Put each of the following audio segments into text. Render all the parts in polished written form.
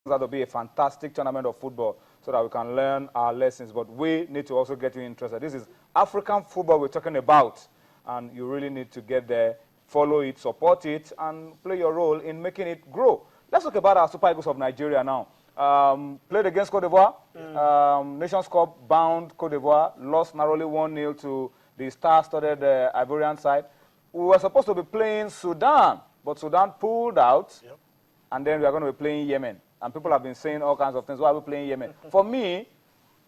That'll be a fantastic tournament of football so that we can learn our lessons. But we need to also get you interested. This is African football we're talking about, and you really need to get there, follow it, support it, and play your role in making it grow. Let's talk about our Super Eagles of Nigeria now. Played against Cote d'Ivoire, Nations Cup bound Cote d'Ivoire, lost narrowly 1-0 to the star-studded Ivorian side. We were supposed to be playing Sudan, but Sudan pulled out, and then we are going to be playing Yemen. And people have been saying all kinds of things. Why are we playing Yemen? For me,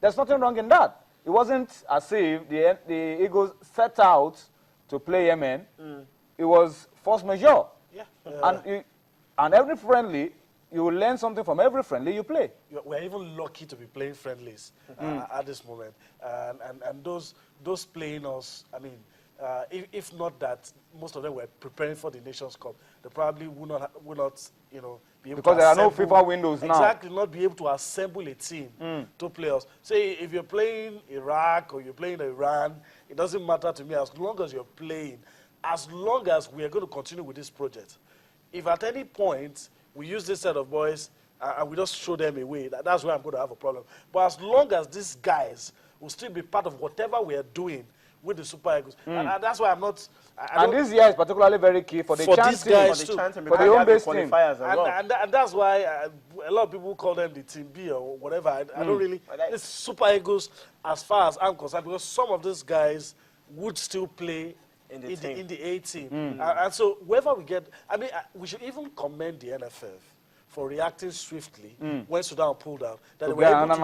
there's nothing wrong in that. It wasn't as if the Eagles set out to play Yemen. It was force majeure. And every friendly, you will learn something from every friendly you play. We're even lucky to be playing friendlies at this moment. And those playing us, I mean, if not that, most of them were preparing for the Nations Cup. They probably would not you know, be able because to assemble. there are no FIFA windows now. Exactly, not be able to assemble a team to play us. Say, if you're playing Iraq or you're playing Iran, it doesn't matter to me as long as you're playing, as long as we are going to continue with this project. If at any point we use this set of boys and we just show them a way, that's where I'm going to have a problem. But as long as these guys will still be part of whatever we are doing with the Super Eagles, and that's why I'm not. And this year is particularly very key for the chance team, for the home base team. And that's why a lot of people call them the Team B or whatever. I don't really. It's Super Eagles as far as I'm concerned, because some of these guys would still play in the A team. And so whoever we get, I mean, we should even commend the NFF for reacting swiftly when Sudan pulled out. That they were able to get another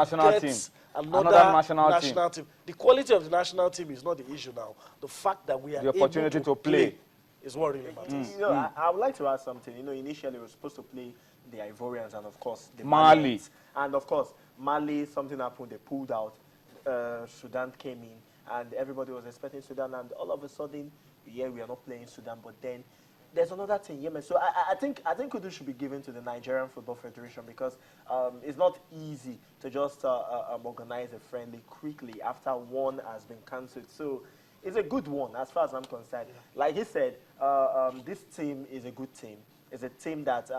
national team. The quality of the national team is not the issue now. The fact that we are able to play is what really matters. You know, I would like to add something. You know, initially we were supposed to play the Ivorians and, of course, the Mali. And, of course, Mali, something happened. They pulled out. Sudan came in, and everybody was expecting Sudan. And all of a sudden, yeah, we are not playing Sudan. But then there's another thing, Yemen. So I think kudos should be given to the Nigerian Football Federation, because it's not easy to just organize a friendly quickly after one has been cancelled. So it's a good one as far as I'm concerned. Like he said, this team is a good team. It's a team that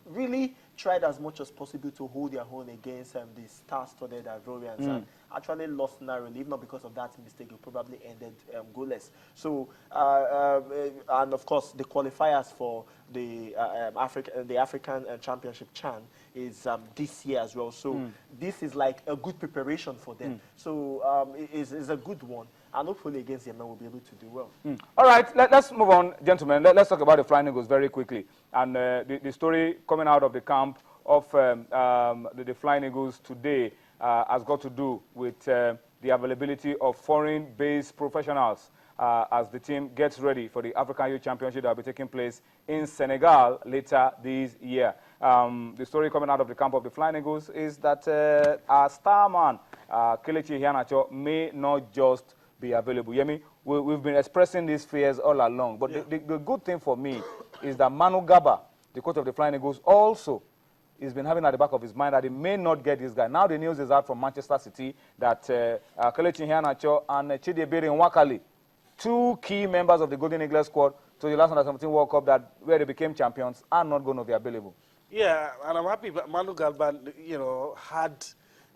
really tried as much as possible to hold their own against the star-studded Ivorians and actually lost narrowly. If not because of that mistake, it probably ended goalless. So, and of course, the qualifiers for the African Championship CHAN is this year as well. So this is like a good preparation for them. So it's a good one. And hopefully against Yemen we'll be able to do well. All right, let's move on, gentlemen. Let's talk about the Flying Eagles very quickly. And the story coming out of the camp of the Flying Eagles today has got to do with the availability of foreign-based professionals as the team gets ready for the African Youth Championship that will be taking place in Senegal later this year. The story coming out of the camp of the Flying Eagles is that our star man, Kelechi Iheanacho, may not just be available. Yemi, we've been expressing these fears all along, but the good thing for me is that Manu Gaba, the coach of the Flying Eagles, also has been having at the back of his mind that he may not get this guy. Now the news is out from Manchester City that Kelechi Iheanacho and Chidiebere Nwakali, two key members of the Golden Eagles squad to the last Under-17 World Cup where they became champions, are not going to be available. Yeah, and I'm happy that Manu Gaba, you know, had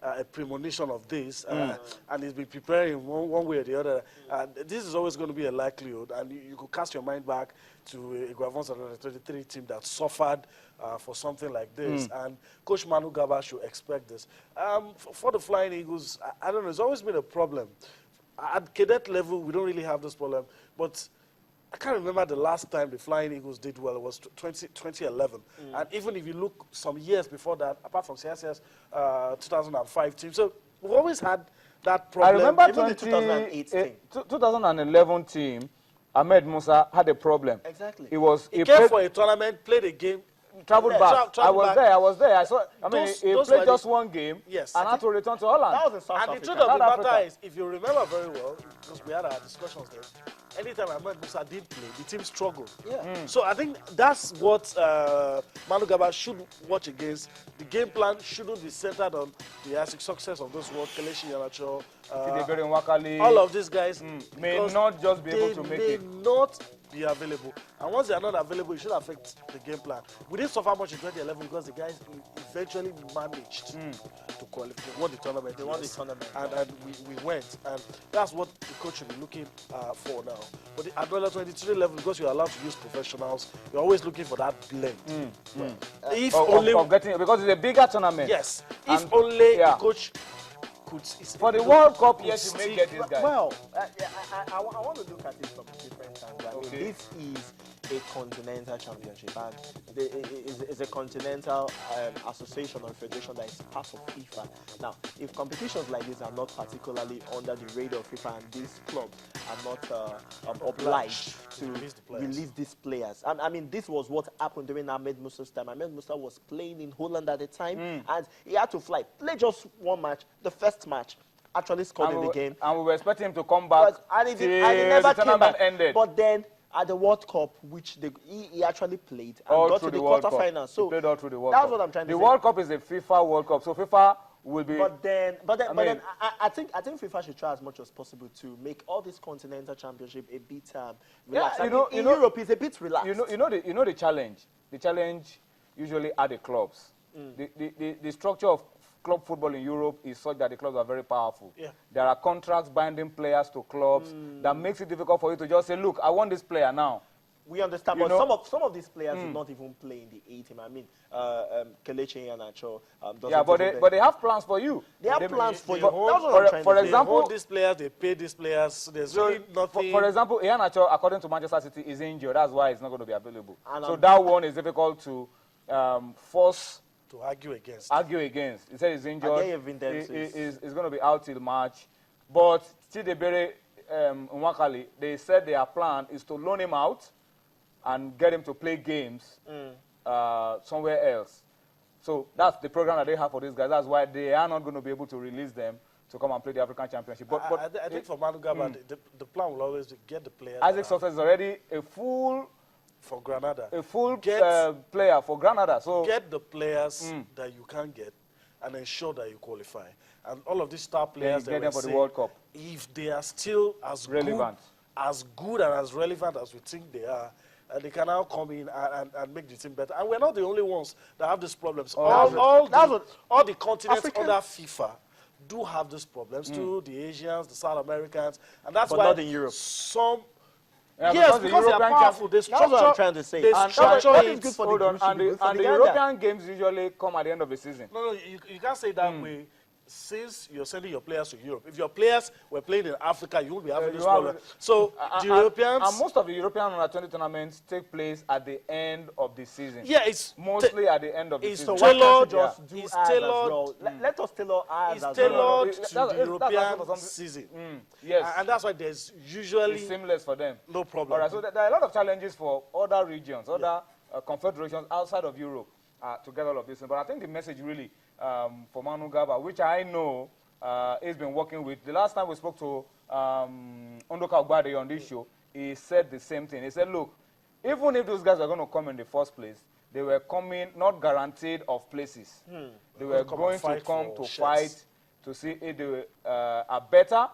a premonition of this, and he's been preparing one way or the other. This is always going to be a likelihood, and you could cast your mind back to a Gravons Under 23 team that suffered for something like this, and Coach Manu Gaba should expect this. For the Flying Eagles, I don't know, it's always been a problem. At cadet level, we don't really have this problem, but I can't remember the last time the Flying Eagles did well. It was 2011. And even if you look some years before that, apart from CSS 2005 team, so we've always had that problem. I remember even the 2008 team. 2011 team, Ahmed Musa had a problem. Exactly. He came for a tournament, played a game, traveled back. I was there. I saw. I mean, he played just one game, and had to return to Holland. That was in South Africa. And the truth of the matter is, if you remember very well, because we had our discussions there, anytime Ahmed Musa did play, the team struggled. So I think that's what Manu Gaba should watch against. The game plan shouldn't be centered on the success of those world. Kelechi Iheanacho, Nwakali, all of these guys may not just be able to make it. They may not be available. And once they are not available, it should affect the game plan. We didn't suffer much in 2011 because the guys eventually managed to qualify. They won the tournament. They won the tournament. And we went. And that's what the coach should be looking for now. But at the 23 level, because you're allowed to use professionals, you're always looking for that blend. If only... because it's a bigger tournament. Yes. If only the coach... For the World Cup, yes, you may get this guy. Well, I want to look at it from a different angle. I mean, this is a continental championship, and it's a continental association or federation that is part of FIFA. Now, if competitions like this are not particularly under the radar of FIFA, and these clubs are not obliged to release these players, I mean, this was what happened during Ahmed Musa's time. Ahmed Musa was playing in Holland at the time, and he had to play just one match, the first match, actually scored in the game. And we were expecting him to come back and he never came back. Ended. But then at the World Cup, which he actually played and all got to the quarterfinals. So he played all through the World that's Cup. what I'm trying to say. The World Cup is a FIFA World Cup, so FIFA will be. But then I think FIFA should try as much as possible to make all this continental championship a bit relaxed. Yeah, in Europe, it's a bit relaxed. You know the challenge. The challenge usually are the clubs. The structure of club football in Europe is such that the clubs are very powerful. Yeah. There are contracts binding players to clubs that makes it difficult for you to just say, look, I want this player now. We understand, but some of these players do not even play in the A team. I mean, Kelechi Iheanacho but they have plans for you. They have plans for you. That's what I'm trying for to say. example, they hold these players, they pay these players. There's really nothing. For example, Iheanacho, according to Manchester City, is injured. That's why he's not going to be available. And so that one is difficult to force. To argue against. He said he's injured. He's going to be out till March. But Chidebere Nwakali, they said their plan is to loan him out and get him to play games somewhere else. So that's the program that they have for these guys. That's why they are not going to be able to release them to come and play the African Championship. But I think for Manu Gaba, the plan will always be get the players. Isaac Success is already a full... For Granada. A full player for Granada. So get the players that you can get and ensure that you qualify. And all of these star players get them for the World Cup. If they are still as relevant, good and as relevant as we think they are, they can now come in and make the team better. And we're not the only ones that have these problems. All the continents under FIFA do have these problems too. The Asians, the South Americans, and that's why not in Europe. Some. Yeah, yes, because they are powerful. That's what I'm trying to say. They structure it. Good for the European games usually come at the end of the season. No, you can't say that way. Since you're sending your players to Europe, if your players were playing in Africa, you won't be having this problem. So the Europeans... And most of the European Under-20 tournaments take place at the end of the season. Yeah, it's... Mostly at the end of the season. So why can't you just do ours as well? Let us tailor ours as well. It's tailored to the European season. Yes. And that's why there's usually... It's seamless for them. No problem. All right, so there are a lot of challenges for other regions, other confederations outside of Europe to get all of this. But I think the message really... for Manu Gaba, which I know he's been working with. The last time we spoke to Ondoka Ogbade on this show, he said the same thing. He said, look, even if those guys are going to come in the first place, they were coming not guaranteed of places. They were going to come to fight to see if they are better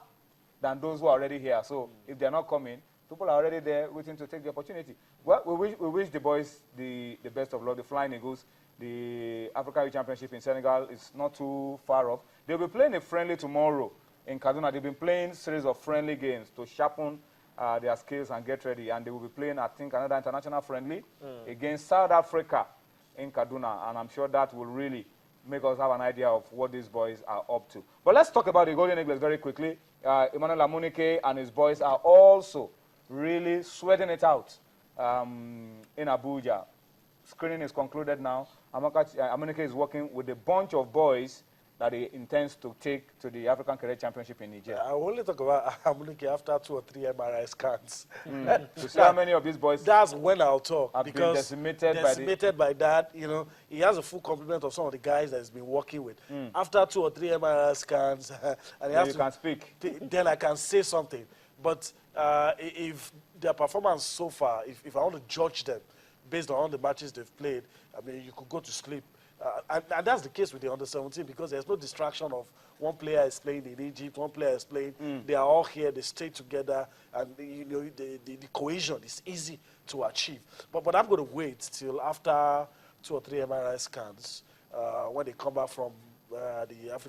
than those who are already here. So if they're not coming, people are already there waiting to take the opportunity. Well, we wish the boys the best of luck, the Flying Eagles. The Africa Youth Championship in Senegal is not too far off. They'll be playing a friendly tomorrow in Kaduna. They've been playing a series of friendly games to sharpen their skills and get ready. And they will be playing, I think, another international friendly against South Africa in Kaduna. And I'm sure that will really make us have an idea of what these boys are up to. But let's talk about the Golden Eagles very quickly. Emmanuel Amunike and his boys are also really sweating it out in Abuja. Screening is concluded now. Amunike is working with a bunch of boys that he intends to take to the African Career Championship in Niger. I will only talk about Amunike after 2 or 3 MRI scans. To see how many of these boys that's when I'll talk. Have because been decimated by that, you know, he has a full complement of some of the guys that he's been working with. After 2 or 3 MRI scans, and you can speak. Then I can say something. But if their performance so far, if I want to judge them, based on all the matches they've played, I mean, you could go to sleep. And that's the case with the under-17 because there's no distraction of one player is playing in Egypt, one player is playing. They are all here, they stay together, and you know the cohesion is easy to achieve. But I'm going to wait till after 2 or 3 MRI scans when they come back from the African